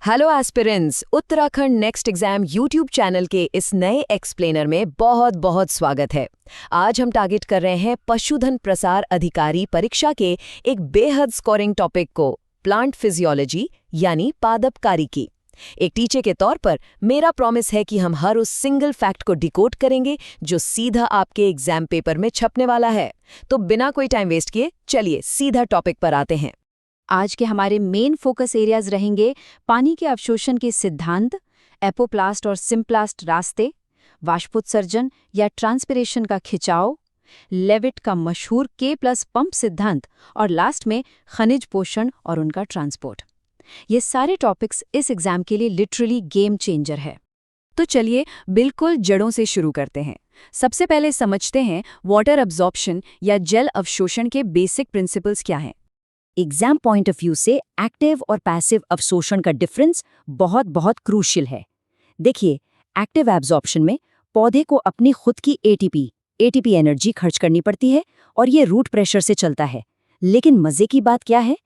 Hello aspirants, Uttarakhand next exam YouTube channel के इस नए एक्सप्लेनर में बहुत बहुत स्वागत है। आज हम टारगेट कर रहे हैं पशुधन प्रसार अधिकारी परीक्षा के एक बेहद स्कोरिंग टॉपिक को, प्लांट फिजियोलॉजी यानी पादपकारी की। एक टीचर के तौर पर मेरा प्रॉमिस है कि हम हर उस सिंगल फैक्ट को डिकोड करेंगे जो सीधा आपके एग्जाम पेपर में छपने वाला है। तो बिना कोई टाइम वेस्ट किए चलिए सीधा टॉपिक पर आते हैं। आज के हमारे मेन फोकस एरियाज रहेंगे पानी के अवशोषण के सिद्धांत, एपोप्लास्ट और सिम्प्लास्ट रास्ते, वाष्पोत्सर्जन या ट्रांसपिरेशन का खिंचाव, लेविट का मशहूर K+ पंप सिद्धांत और लास्ट में खनिज पोषण और उनका ट्रांसपोर्ट। ये सारे टॉपिक्स इस एग्जाम के लिए लिटरली गेम चेंजर है। तो चलिए बिल्कुल जड़ों से शुरू करते हैं। सबसे पहले समझते हैं वाटर अब्जॉर्प्शन या जल अवशोषण के बेसिक प्रिंसिपल्स क्या हैं। एग्जाम पॉइंट ऑफ व्यू से एक्टिव और पैसिव अवशोषण का डिफरेंस बहुत क्रूशियल है। देखिए, एक्टिव एब्जॉर्प्शन में पौधे को अपनी खुद की एटीपी एनर्जी खर्च करनी पड़ती है और ये रूट प्रेशर से चलता है। लेकिन मजे की बात क्या है,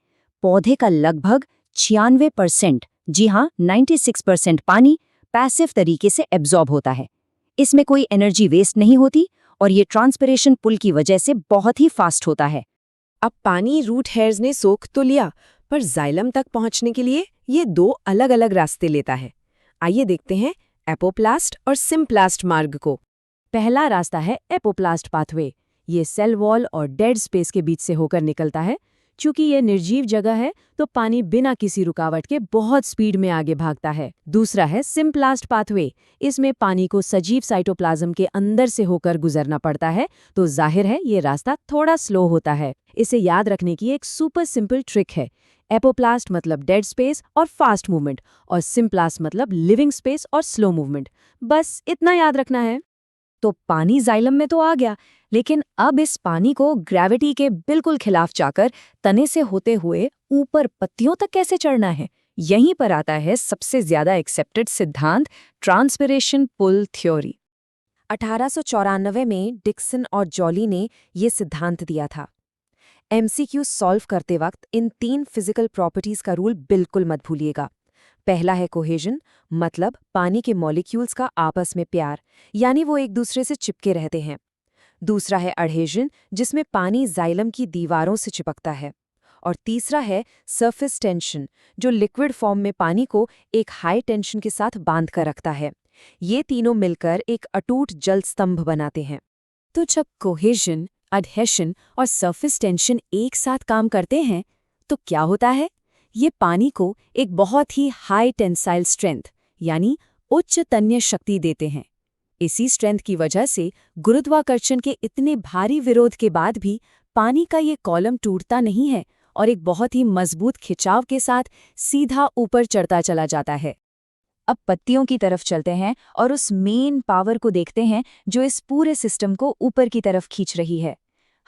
पौधे का लगभग 96%, जी हाँ 96% पानी पैसिव तरीके से एब्जॉर्ब होता है। इसमें कोई एनर्जी वेस्ट नहीं होती और ये ट्रांसपिरेशन पुल की वजह से बहुत ही फास्ट होता है। अब पानी रूट हेयर्स ने सोख तो लिया, पर जाइलम तक पहुंचने के लिए ये दो अलग अलग रास्ते लेता है। आइए देखते हैं एपोप्लास्ट और सिम्प्लास्ट मार्ग को। पहला रास्ता है एपोप्लास्ट पाथवे। ये सेल वॉल और डेड स्पेस के बीच से होकर निकलता है। चूंकि ये निर्जीव जगह है तो पानी बिना किसी रुकावट के बहुत स्पीड में आगे भागता है। दूसरा है सिम्प्लास्ट पाथवे। इसमें पानी को सजीव साइटोप्लाज्म के अंदर से होकर गुजरना पड़ता है, तो जाहिर है ये रास्ता थोड़ा स्लो होता है। इसे याद रखने की एक सुपर सिंपल ट्रिक है। एपोप्लास्ट मतलब डेड स्पेस और फास्ट मूवमेंट, और सिम्प्लास्ट मतलब लिविंग स्पेस और स्लो मूवमेंट। बस इतना याद रखना है। तो पानी जाइलम में तो आ गया, लेकिन अब इस पानी को ग्रेविटी के बिल्कुल खिलाफ जाकर तने से होते हुए ऊपर पत्तियों तक कैसे चढ़ना है। यहीं पर आता है सबसे ज्यादा एक्सेप्टेड सिद्धांत, ट्रांसपिरेशन पुल थ्योरी। 1894 में डिक्सन और जॉली ने ये सिद्धांत दिया था। MCQ सॉल्व करते वक्त इन 3 फिजिकल प्रॉपर्टीज का रूल बिल्कुल मत भूलिएगा। पहला है कोहेजन, मतलब पानी के मॉलिक्यूल्स का आपस में प्यार, यानी वो एक दूसरे से चिपके रहते हैं। दूसरा है अडहेजन, जिसमें पानी जाइलम की दीवारों से चिपकता है। और तीसरा है सरफेस टेंशन, जो लिक्विड फॉर्म में पानी को एक हाई टेंशन के साथ बांध कर रखता है। ये तीनों मिलकर एक अटूट जल स्तंभ बनाते हैं। तो जब कोहेजन, अडहेशन और सरफेस टेंशन एक साथ काम करते हैं तो क्या होता है? ये पानी को एक बहुत ही हाई टेंसाइल स्ट्रेंथ यानी उच्च तन्य शक्ति देते हैं। इसी स्ट्रेंथ की वजह से गुरुत्वाकर्षण के इतने भारी विरोध के बाद भी पानी का ये कॉलम टूटता नहीं है और एक बहुत ही मजबूत खिंचाव के साथ सीधा ऊपर चढ़ता चला जाता है। अब पत्तियों की तरफ चलते हैं और उस मेन पावर को देखते हैं जो इस पूरे सिस्टम को ऊपर की तरफ खींच रही है।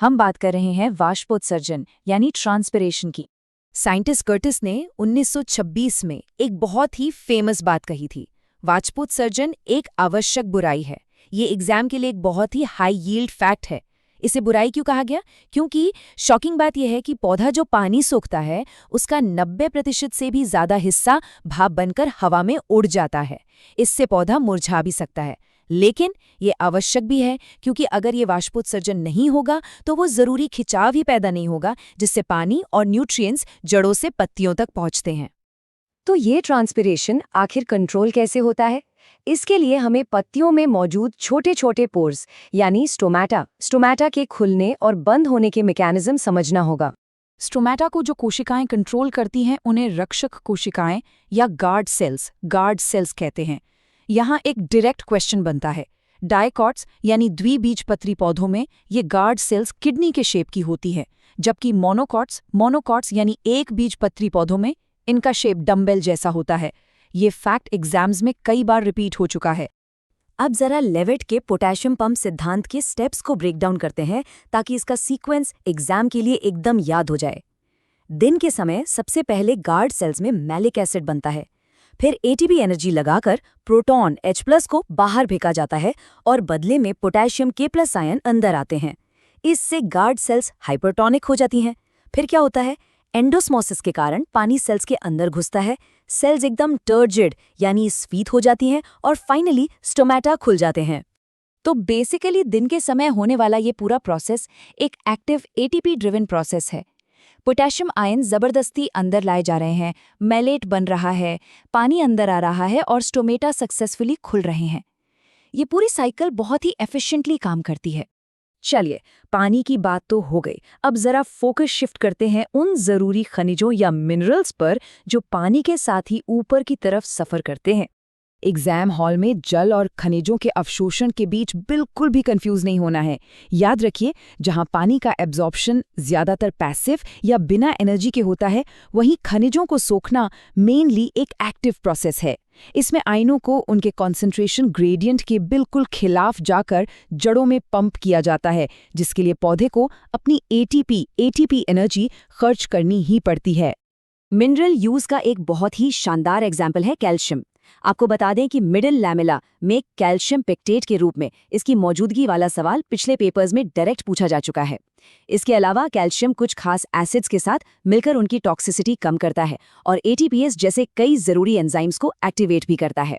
हम बात कर रहे हैं वाष्पोत्सर्जन यानी ट्रांसपिरेशन की। साइंटिस्ट कर्टिस ने 1926 में एक बहुत ही फेमस बात कही थी। वाष्पोत्सर्जन एक आवश्यक बुराई है। ये एग्जाम के लिए एक बहुत ही हाई यील्ड फैक्ट है। इसे बुराई क्यों कहा गया? क्योंकि शॉकिंग बात यह है कि पौधा जो पानी सोखता है उसका 90% से भी ज्यादा हिस्सा भाप बनकर हवा में उड़ जाता है। इससे पौधा मुरझा भी सकता है, लेकिन ये आवश्यक भी है, क्योंकि अगर ये वाष्पोत्सर्जन नहीं होगा तो वो जरूरी खिंचाव ही पैदा नहीं होगा जिससे पानी और न्यूट्रिएंट्स जड़ों से पत्तियों तक पहुंचते हैं। तो ये ट्रांसपिरेशन आखिर कंट्रोल कैसे होता है? इसके लिए हमें पत्तियों में मौजूद छोटे छोटे पोर्स यानी स्टोमेटा के खुलने और बंद होने के मैकेनिज्म समझना होगा। स्टोमेटा को जो कोशिकाएं कंट्रोल करती हैं उन्हें रक्षक कोशिकाएं या गार्ड सेल्स कहते हैं। यहाँ एक डायरेक्ट क्वेश्चन बनता है। डायकॉट्स यानी द्विबीजपत्री पौधों में ये गार्ड सेल्स किडनी के शेप की होती है, जबकि मोनोकॉट्स यानी एक बीजपत्री पौधों में इनका शेप डम्बेल जैसा होता है। ये फैक्ट एग्जाम्स में कई बार रिपीट हो चुका है। अब जरा लेविट के पोटेशियम पंप सिद्धांत के स्टेप्स को ब्रेक डाउन करते हैं ताकि इसका सीक्वेंस एग्जाम के लिए एकदम याद हो जाए। दिन के समय सबसे पहले गार्ड सेल्स में मैलिक एसिड बनता है, फिर एटीपी एनर्जी लगाकर प्रोटॉन H+ को बाहर फेंका जाता है और बदले में पोटेशियम K+ आयन अंदर आते हैं। इससे गार्ड सेल्स हाइपरटॉनिक हो जाती हैं। फिर क्या होता है? एंडोस्मोसिस के कारण पानी सेल्स के अंदर घुसता है, सेल्स एकदम टर्जिड यानी स्फीत हो जाती हैं और फाइनली स्टोमेटा खुल जाते हैं। तो बेसिकली दिन के समय होने वाला ये पूरा प्रोसेस एक एक्टिव एटीपी ड्रिवन प्रोसेस है। पोटेशियम आयन जबरदस्ती अंदर लाए जा रहे हैं, मैलेट बन रहा है, पानी अंदर आ रहा है और स्टोमेटा सक्सेसफुली खुल रहे हैं। ये पूरी साइकिल बहुत ही एफिशिएंटली काम करती है। चलिए, पानी की बात तो हो गई, अब जरा फोकस शिफ्ट करते हैं उन जरूरी खनिजों या मिनरल्स पर जो पानी के साथ ही ऊपर की तरफ सफर करते हैं। एग्जाम हॉल में जल और खनिजों के अवशोषण के बीच बिल्कुल भी कंफ्यूज नहीं होना है। याद रखिए, जहां पानी का एब्जॉर्प्शन ज्यादातर पैसिव या बिना एनर्जी के होता है, वहीं खनिजों को सोखना मेनली एक एक्टिव प्रोसेस है। इसमें आयनों को उनके कॉन्सेंट्रेशन ग्रेडियंट के बिल्कुल खिलाफ जाकर जड़ों में पंप किया जाता है, जिसके लिए पौधे को अपनी एटीपी एनर्जी खर्च करनी ही पड़ती है। मिनरल यूज का एक बहुत ही शानदार एग्जाम्पल है कैल्शियम। आपको बता दें कि मिडिल लैमेला में कैल्शियम पेक्टेट के रूप में इसकी मौजूदगी वाला सवाल पिछले पेपर्स में डायरेक्ट पूछा जा चुका है। इसके अलावा कैल्शियम कुछ खास एसिड्स के साथ मिलकर उनकी टॉक्सिसिटी कम करता है और एटीपीएस जैसे कई जरूरी एंजाइम्स को एक्टिवेट भी करता है।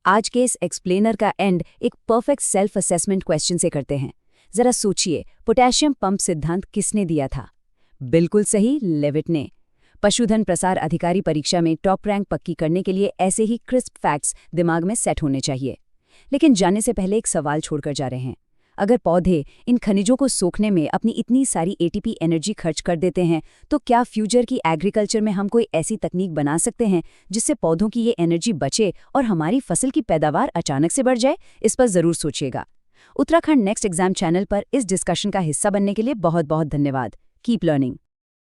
आज के इस एक्सप्लेनर का एंड एक परफेक्ट सेल्फ असेसमेंट क्वेश्चन से करते हैं। जरा सोचिए, पोटेशियम पंप सिद्धांत किसने दिया था? बिल्कुल सही, लेविट ने। पशुधन प्रसार अधिकारी परीक्षा में टॉप रैंक पक्की करने के लिए ऐसे ही क्रिस्प फैक्ट्स दिमाग में सेट होने चाहिए। लेकिन जाने से पहले एक सवाल छोड़कर जा रहे हैं। अगर पौधे इन खनिजों को सोखने में अपनी इतनी सारी एटीपी एनर्जी खर्च कर देते हैं, तो क्या फ्यूचर की एग्रीकल्चर में हम कोई ऐसी तकनीक बना सकते हैं जिससे पौधों की ये एनर्जी बचे और हमारी फसल की पैदावार अचानक से बढ़ जाए? इस पर जरूर सोचिएगा। उत्तराखंड नेक्स्ट एग्जाम चैनल पर इस डिस्कशन का हिस्सा बनने के लिए बहुत बहुत धन्यवाद। Keep learning.